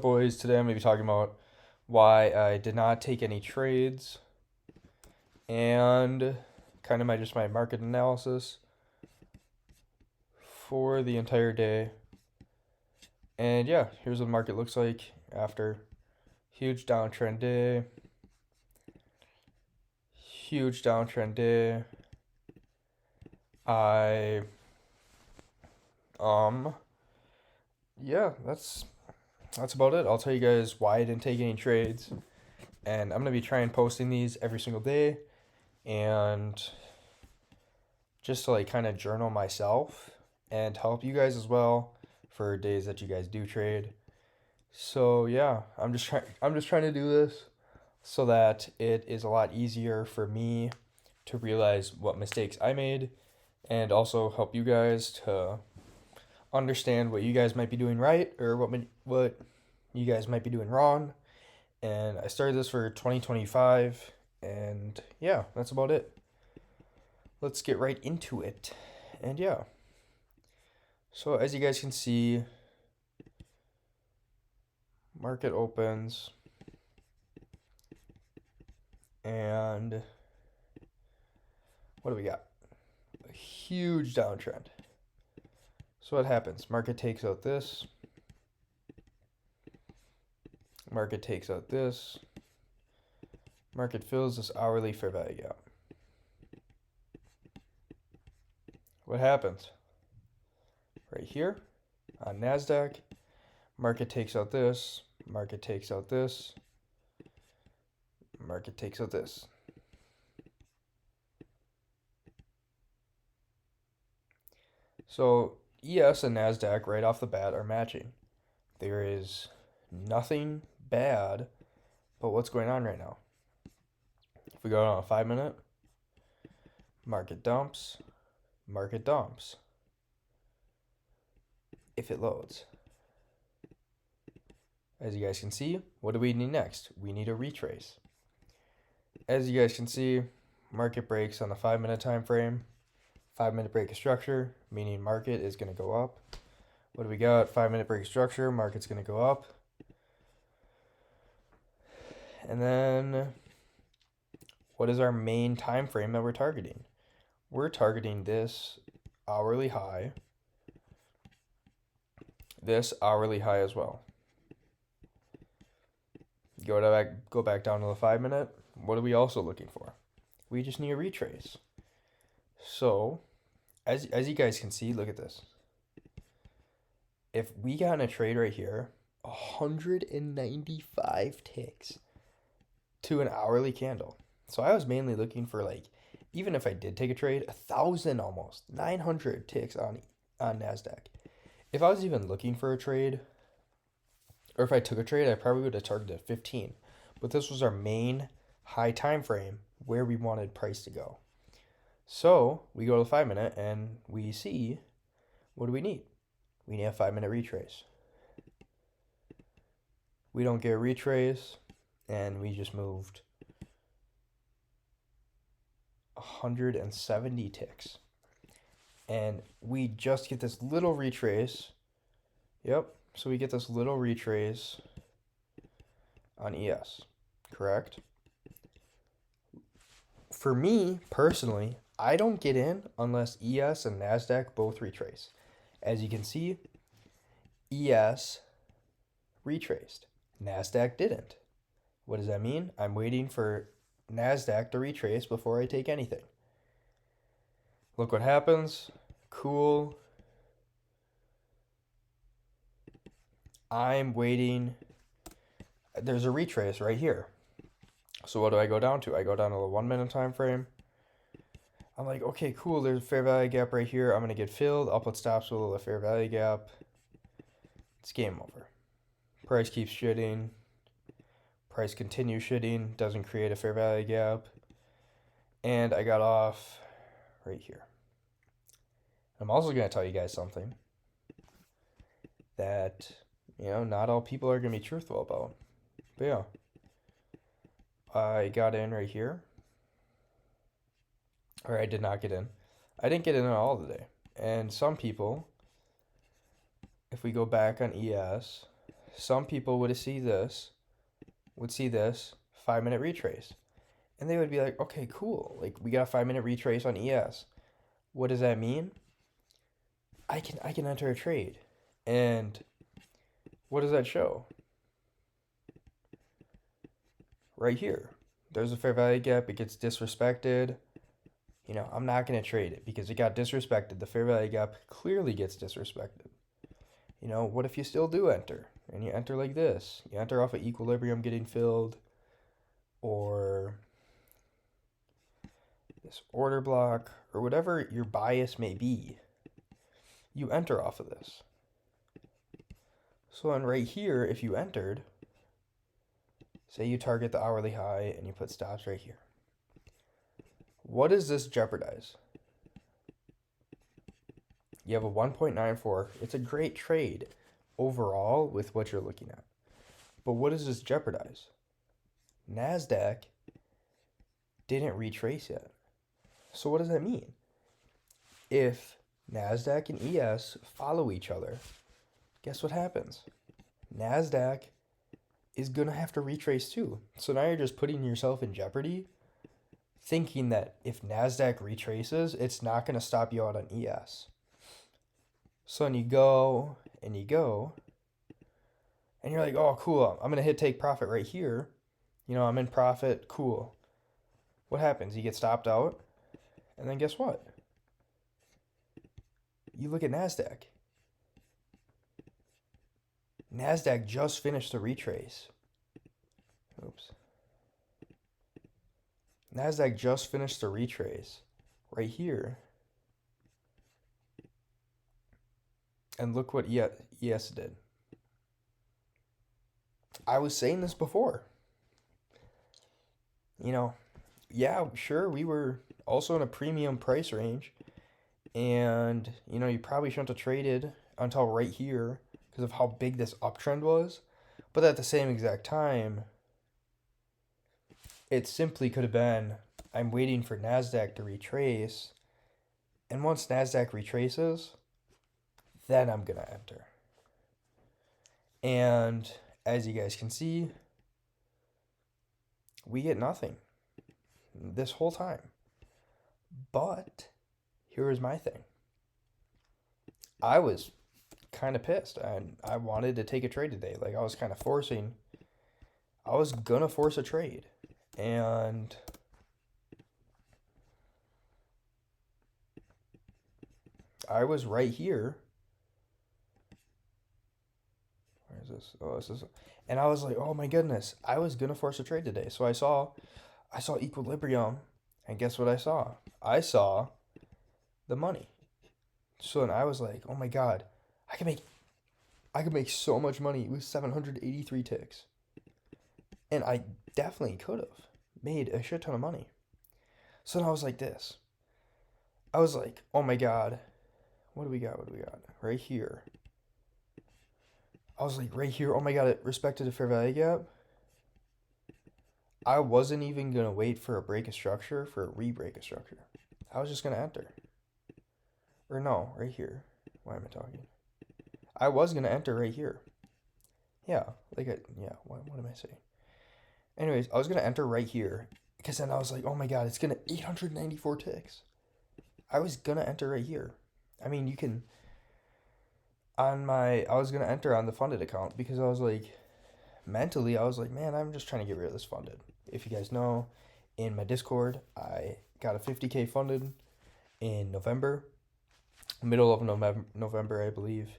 Boys, today I'm going to be talking about why I did not take any trades and kind of my market analysis for the entire day. And yeah, here's what the market looks like after huge downtrend day. Huge downtrend day. I um yeah, that's about it. I'll tell you guys why I didn't take any trades, and I'm going to be trying posting these every single day and just to like kind of journal myself and help you guys as well for days that you guys do trade. So yeah, I'm just trying to do this so that it is a lot easier for me to realize what mistakes I made and also help you guys to understand what you guys might be doing right or what you guys might be doing wrong. And I started this for 2025, and yeah, that's about it. Let's get right into it. And yeah, so as you guys can see, market opens and what do we got? A huge downtrend. So what happens? Market takes out this. Market takes out this. Market fills this hourly fair value gap. What happens? Right here on NASDAQ, market takes out this. Market takes out this. Market takes out this. So ES and NASDAQ right off the bat are matching. There is nothing bad about what's going on right now. If we go on a 5 minute, market dumps, market dumps. If it loads. As you guys can see, what do we need next? We need a retrace. As you guys can see, market breaks on the 5 minute time frame. 5 minute break of structure, meaning market is going to go up. What do we got? 5 minute break of structure, market's going to go up. And then what is our main time frame that we're targeting? We're targeting this hourly high, this hourly high as well. Go back down to the 5 minute. What are we also looking for? We just need a retrace. So, as you guys can see, look at this. If we got in a trade right here, 195 ticks to an hourly candle. So I was mainly looking for, like, even if I did take a trade, 1,000 almost, 900 ticks on NASDAQ. If I was even looking for a trade, or if I took a trade, I probably would have targeted 15. But this was our main high time frame where we wanted price to go. So we go to the 5 minute and we see, what do we need? We need a 5 minute retrace. We don't get a retrace, and we just moved 170 ticks. And we just get this little retrace. Yep. So we get this little retrace on ES, correct? For me, personally, I don't get in unless ES and NASDAQ both retrace. As you can see, ES retraced. NASDAQ didn't. What does that mean? I'm waiting for NASDAQ to retrace before I take anything. Look what happens. Cool. I'm waiting. There's a retrace right here. So what do I go down to? I go down to the 1 minute time frame. I'm like, okay, cool. There's a fair value gap right here. I'm going to get filled. I'll put stops below the fair value gap. It's game over. Price keeps shitting. Price continues shitting. Doesn't create a fair value gap. And I got off right here. I'm also going to tell you guys something that, not all people are going to be truthful about. But yeah, I got in right here. Or I did not get in. I didn't get in at all today. And some people, if we go back on ES, some people would see this 5-minute retrace. And they would be like, okay, cool. Like we got a 5-minute retrace on ES. What does that mean? I can enter a trade. And what does that show? Right here. There's a fair value gap. It gets disrespected. I'm not going to trade it because it got disrespected. The fair value gap clearly gets disrespected. What if you still do enter? And you enter like this. You enter off of equilibrium getting filled, or this order block, or whatever your bias may be. You enter off of this. So then right here, if you entered, say you target the hourly high and you put stops right here. What does this jeopardize? You have a 1.94. It's a great trade overall with what you're looking at. But what does this jeopardize? NASDAQ didn't retrace yet. So what does that mean? If NASDAQ and ES follow each other, guess what happens? NASDAQ is going to have to retrace too. So now you're just putting yourself in jeopardy, thinking that if NASDAQ retraces, it's not going to stop you out on ES. So then you go, and you're like, oh, cool, I'm going to hit take profit right here. I'm in profit, cool. What happens? You get stopped out, and then guess what? You look at NASDAQ. NASDAQ just finished the retrace. Oops. NASDAQ just finished the retrace right here. And look what ES did. I was saying this before. Yeah, sure, we were also in a premium price range. And, you probably shouldn't have traded until right here because of how big this uptrend was. But at the same exact time, it simply could have been, I'm waiting for NASDAQ to retrace. And once NASDAQ retraces, then I'm going to enter. And as you guys can see, we get nothing this whole time. But here is my thing. I was kind of pissed, and I wanted to take a trade today. Like, I was kind of I was going to force a trade. And I was right here. Where is this? Oh, this is. And I was like, oh my goodness, I was going to force a trade today. So I saw equilibrium, and guess what I saw? I saw the money. So then I was like, oh my God, I could make so much money with 783 ticks. And I definitely could have made a shit ton of money. So then I was like this. I was like, oh my God, what do we got? Right here. I was like, right here, oh my God, it respected a fair value gap. I wasn't even going to wait for a break of structure, for a re-break of structure. I was just going to enter. Or no, right here. Why am I talking? I was going to enter right here. Yeah, what am I saying? Anyways, I was going to enter right here. Because then I was like, oh my God, it's going to 894 ticks. I was going to enter right here. I mean, you can... I was going to enter on the funded account because I was like... Mentally, I was like, man, I'm just trying to get rid of this funded. If you guys know, in my Discord, I got a 50K funded in November. Middle of November, I believe.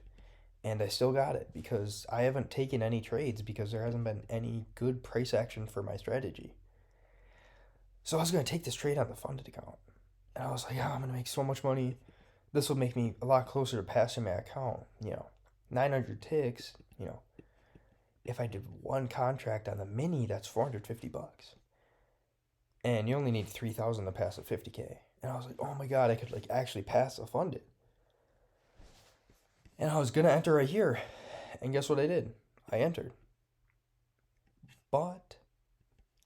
And I still got it because I haven't taken any trades because there hasn't been any good price action for my strategy. So I was going to take this trade on the funded account. And I was like, I'm going to make so much money. This will make me a lot closer to passing my account. 900 ticks, if I did one contract on the mini, that's $450. And you only need 3,000 to pass a 50K. And I was like, oh my God, I could actually pass a funded. And I was going to enter right here. And guess what I did? I entered. But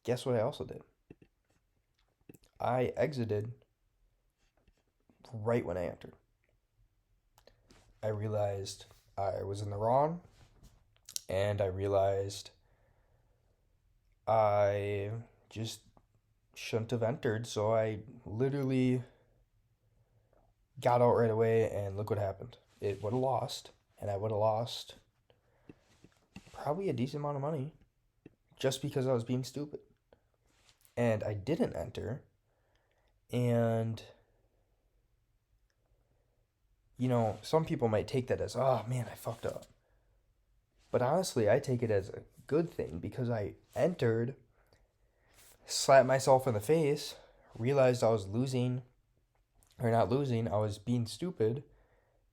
guess what I also did? I exited right when I entered. I realized I was in the wrong. and I realized I just shouldn't have entered, so I literally got out right away, and look what happened. It would have lost, and I would have lost probably a decent amount of money just because I was being stupid. And I didn't enter, and some people might take that as, oh man, I fucked up. But honestly, I take it as a good thing because I entered, slapped myself in the face, realized I was losing, or not losing, I was being stupid.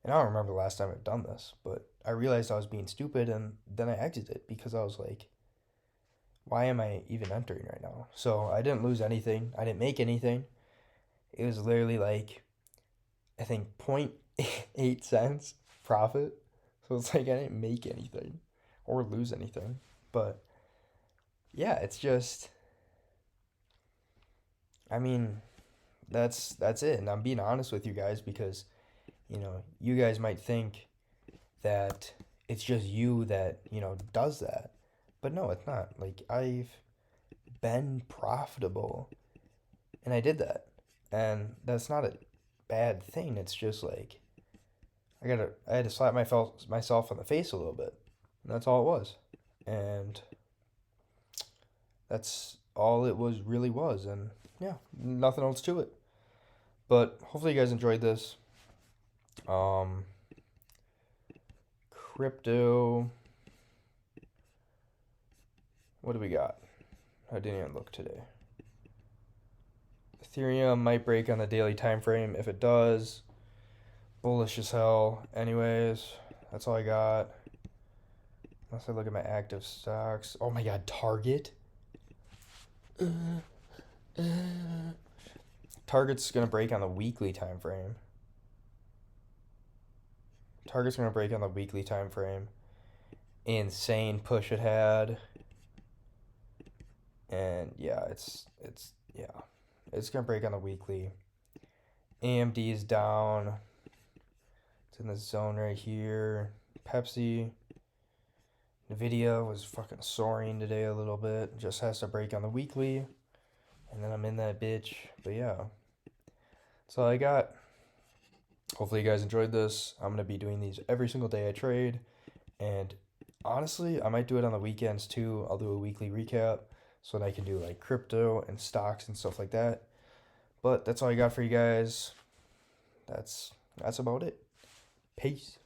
And I don't remember the last time I've done this, but I realized I was being stupid and then I exited because I was like, why am I even entering right now? So I didn't lose anything. I didn't make anything. It was literally like, I think, 0.8 cents profit. So it's like I didn't make anything or lose anything. But yeah, it's just, I mean, that's it. And I'm being honest with you guys because, you guys might think that it's just you that, does that. But no, it's not. Like I've been profitable and I did that. And that's not a bad thing. It's just like I had to slap myself in the face a little bit. And that's all it was. And that's all it was really was. And yeah, nothing else to it. But hopefully you guys enjoyed this. Um, Crypto. What do we got? I didn't even look today. Ethereum might break on the daily time frame. If it does, bullish as hell. Anyways, that's all I got. Unless I look at my active stocks. Oh my god, Target. Target's gonna break on the weekly time frame. Target's gonna break on the weekly time frame. Insane push it had. And yeah, yeah. It's gonna break on the weekly. AMD is down. It's in the zone right here. Pepsi. Nvidia was fucking soaring today a little bit. Just has to break on the weekly. And then I'm in that bitch. But yeah. That's all I got. Hopefully you guys enjoyed this. I'm gonna be doing these every single day I trade. And honestly, I might do it on the weekends too. I'll do a weekly recap so that I can do like crypto and stocks and stuff like that. But that's all I got for you guys. That's about it. Peace.